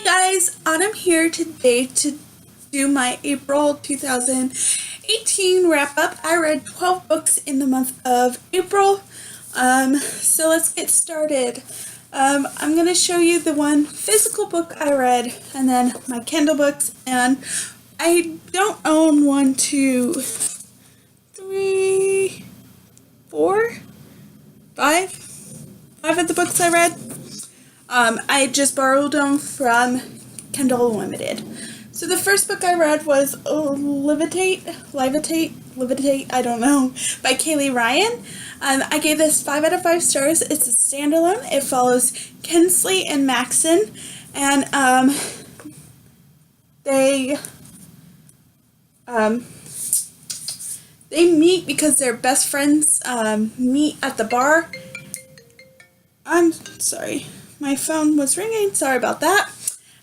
Hi guys, I'm here today to do my April 2018 wrap up. I read 12 books in the month of April. So let's get started. I'm going to show you the one physical book I read and then my Kindle books. And I don't own 1, 2, 3, 4, 5 of the books I read. I just borrowed them from Kindle Unlimited. So the first book I read was Levitate, I don't know, by Kaylee Ryan. I gave this 5 out of 5 stars. It's a standalone. It follows Kinsley and Maxon, and they meet because their best friends meet at the bar. I'm sorry. My phone was ringing. Sorry about that.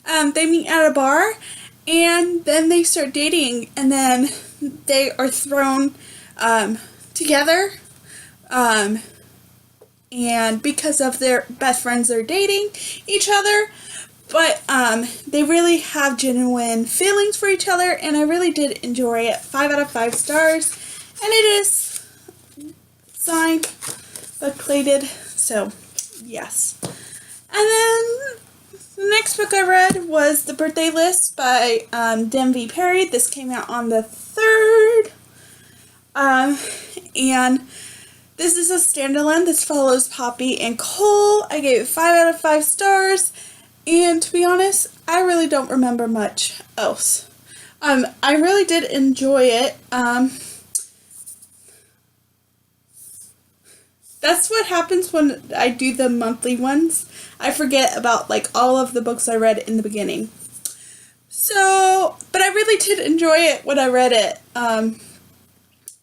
They meet at a bar, and then they start dating, and then they are thrown together. And because of their best friends, they're dating each other. But they really have genuine feelings for each other, and I really did enjoy it. 5 out of 5 stars, and it is signed, but plated. So yes. And then the next book I read was The Birthday List by Denby Perry. This came out on the 3rd. And this is a standalone. This follows Poppy and Cole. I gave it 5 out of 5 stars. And to be honest, I really don't remember much else. I really did enjoy it. That's what happens when I do the monthly ones. I forget about all of the books I read in the beginning. So, but I really did enjoy it when I read it. I'm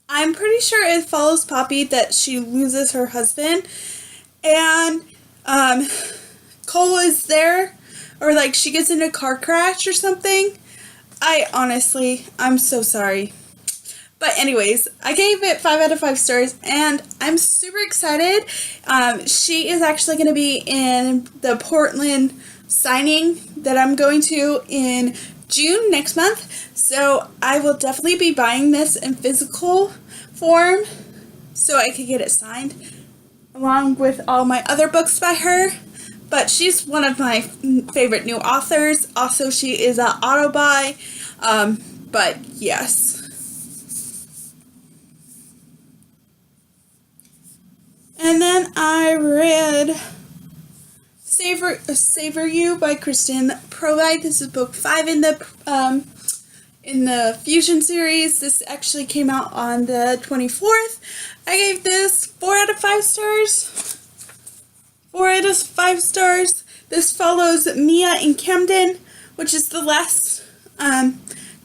pretty sure it follows Poppy that she loses her husband, and Cole is there, or she gets in a car crash or something. I'm so sorry. But anyways, I gave it 5 out of 5 stars, and I'm super excited. She is actually going to be in the Portland signing that I'm going to in June next month. So I will definitely be buying this in physical form so I could get it signed along with all my other books by her. But she's one of my favorite new authors. Also, she is an auto buy. But yes. And then I read Savor You by Kristen Prolight. This is book 5 in the Fusion series. This actually came out on the 24th. I gave this 4 out of 5 stars. 4 out of 5 stars. This follows Mia and Camden, which is the last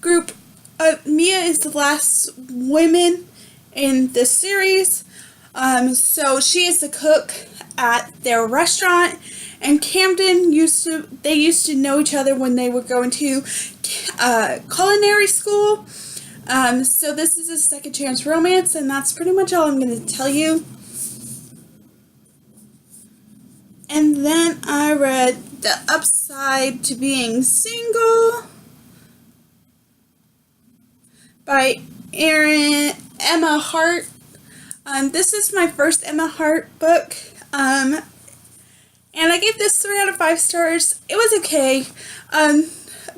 group. Mia is the last woman in this series. So she is the cook at their restaurant, and Camden used to know each other when they were going to culinary school. So this is a second chance romance, and that's pretty much all I'm going to tell you. And then I read The Upside to Being Single by Emma Hart. This is my first Emma Hart book, and I gave this 3 out of 5 stars. It was okay.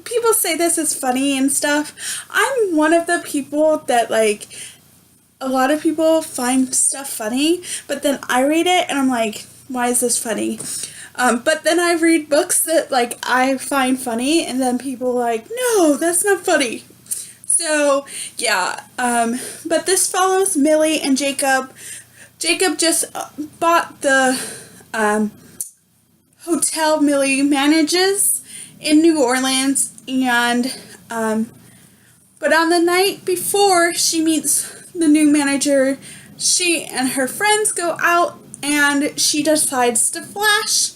People say this is funny and stuff. I'm one of the people that, a lot of people find stuff funny, but then I read it and I'm like, why is this funny? But then I read books that, I find funny, and then people are like, no, that's not funny. So, yeah, but this follows Millie and Jacob. Jacob just bought the hotel Millie manages in New Orleans, and but on the night before she meets the new manager, she and her friends go out, and she decides to flash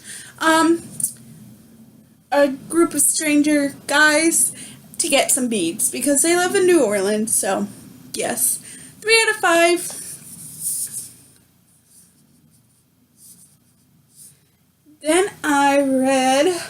a group of stranger guys to get some beads because they live in New Orleans. So yes, 3 out of 5. Then I read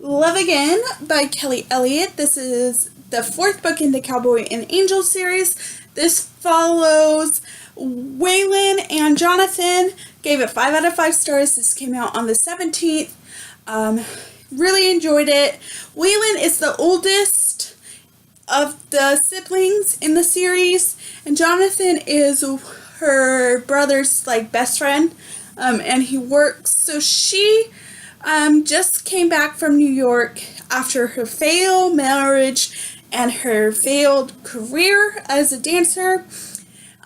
Love Love Again by Kelly Elliott. This is the 4th book in the Cowboy and Angel series. This follows Waylon and Jonathan. Gave it 5 out of 5 stars. This came out on the 17th. Really enjoyed it. Waylon is the oldest of the siblings in the series, and Jonathan is her brother's best friend, and he works. So she just came back from New York after her failed marriage and her failed career as a dancer,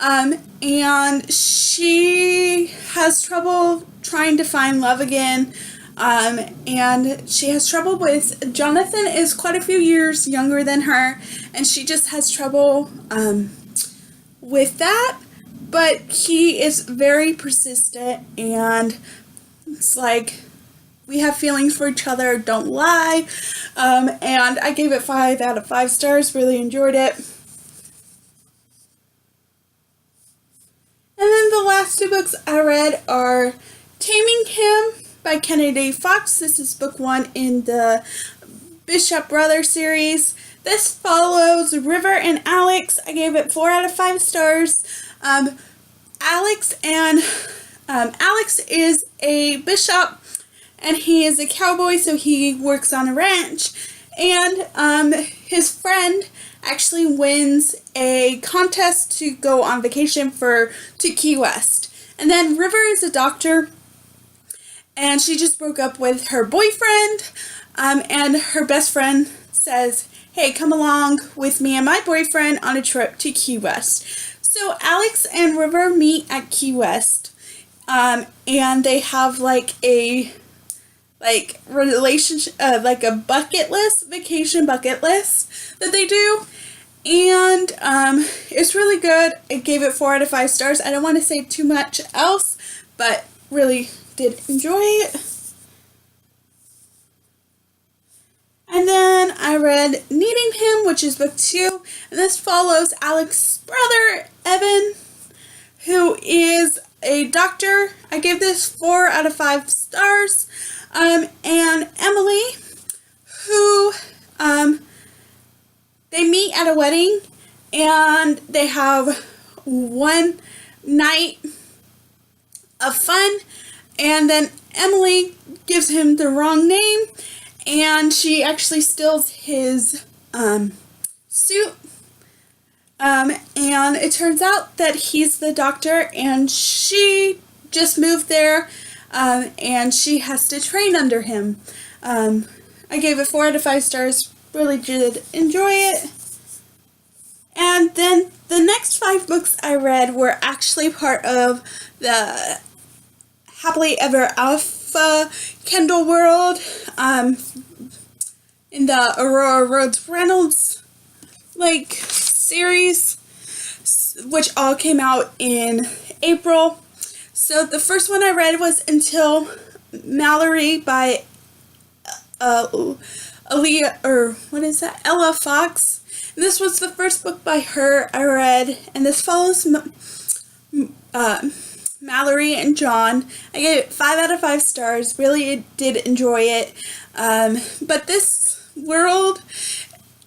and she has trouble trying to find love again, and she has trouble with, Jonathan is quite a few years younger than her, and she just has trouble with that, but he is very persistent, and it's like, we have feelings for each other, don't lie. And I gave it 5 out of 5 stars, really enjoyed it. And then the last 2 books I read are Taming Him by Kennedy Fox. This is book 1 in the Bishop Brother series. This follows River and Alex. I gave it 4 out of 5 stars. Alex is a bishop, and he is a cowboy, so he works on a ranch, and his friend actually wins a contest to go on vacation to Key West. And then River is a doctor, and she just broke up with her boyfriend, and her best friend says, hey, come along with me and my boyfriend on a trip to Key West. So Alex and River meet at Key West, and they have a relationship, a vacation bucket list that they do, and it's really good. I gave it 4 out of 5 stars. I don't want to say too much else, but really did enjoy it. And then I read Needing Him, which is book 2, and this follows Alex's brother, Evan, who is a doctor. I gave this 4 out of 5 stars. And Emily, who, they meet at a wedding, and they have one night of fun, and then Emily gives him the wrong name, and she actually steals his, suit, and it turns out that he's the doctor, and she just moved there, and she has to train under him. I gave it 4 out of 5 stars. Really did enjoy it. And then the next 5 books I read were actually part of the Happily Ever Alpha Kindle World, in the Aurora Rhodes Reynolds series, which all came out in April. So the first one I read was Until Mallory by Ella Fox. And this was the first book by her I read, and this follows Mallory and John. I gave it 5 out of 5 stars. Really did enjoy it. But this world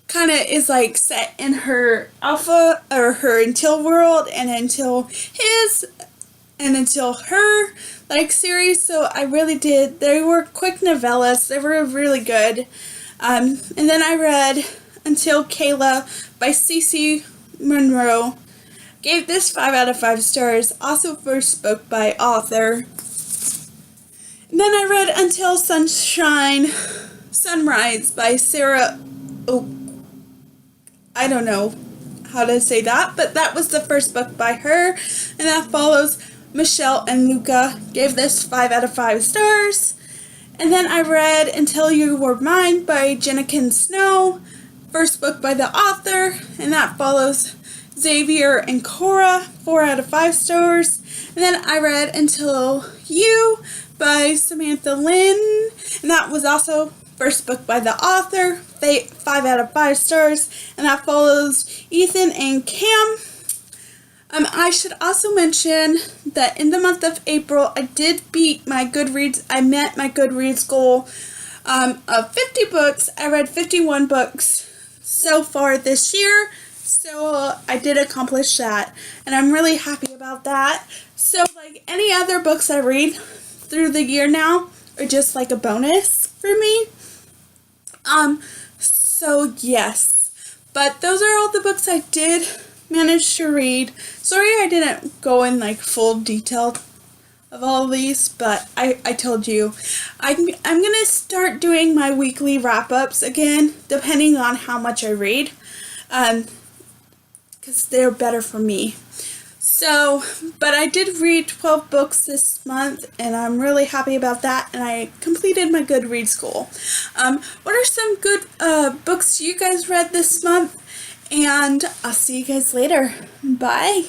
kind of is set in her alpha or her Until world and Until his and Until her series, so I really did. They were quick novellas. They were really good. And then I read Until Kayla by Cece Monroe. Gave this 5 out of 5 stars. Also first book by author. And then I read Until Sunrise by Sarah I don't know how to say that, but that was the first book by her, and that follows Michelle and Luca. Gave this 5 out of 5 stars. And then I read Until You Were Mine by Jenniken Snow, first book by the author, and that follows Xavier and Cora, 4 out of 5 stars. And then I read Until You by Samantha Lynn, and that was also first book by the author, 5 out of 5 stars, and that follows Ethan and Cam. I should also mention that in the month of April, I did beat my Goodreads. I met my Goodreads goal Of 50 books, I read 51 books so far this year. So I did accomplish that, and I'm really happy about that. So like any other books I read through the year now are just like a bonus for me. So yes, but those are all the books I did manage to read. Sorry I didn't go in like full detail of all of these, but I told you I'm gonna start doing my weekly wrap-ups again, depending on how much I read, because they're better for me. So, but I did read 12 books this month, and I'm really happy about that, and I completed my Goodreads goal. What are some good books you guys read this month? And I'll see you guys later. Bye!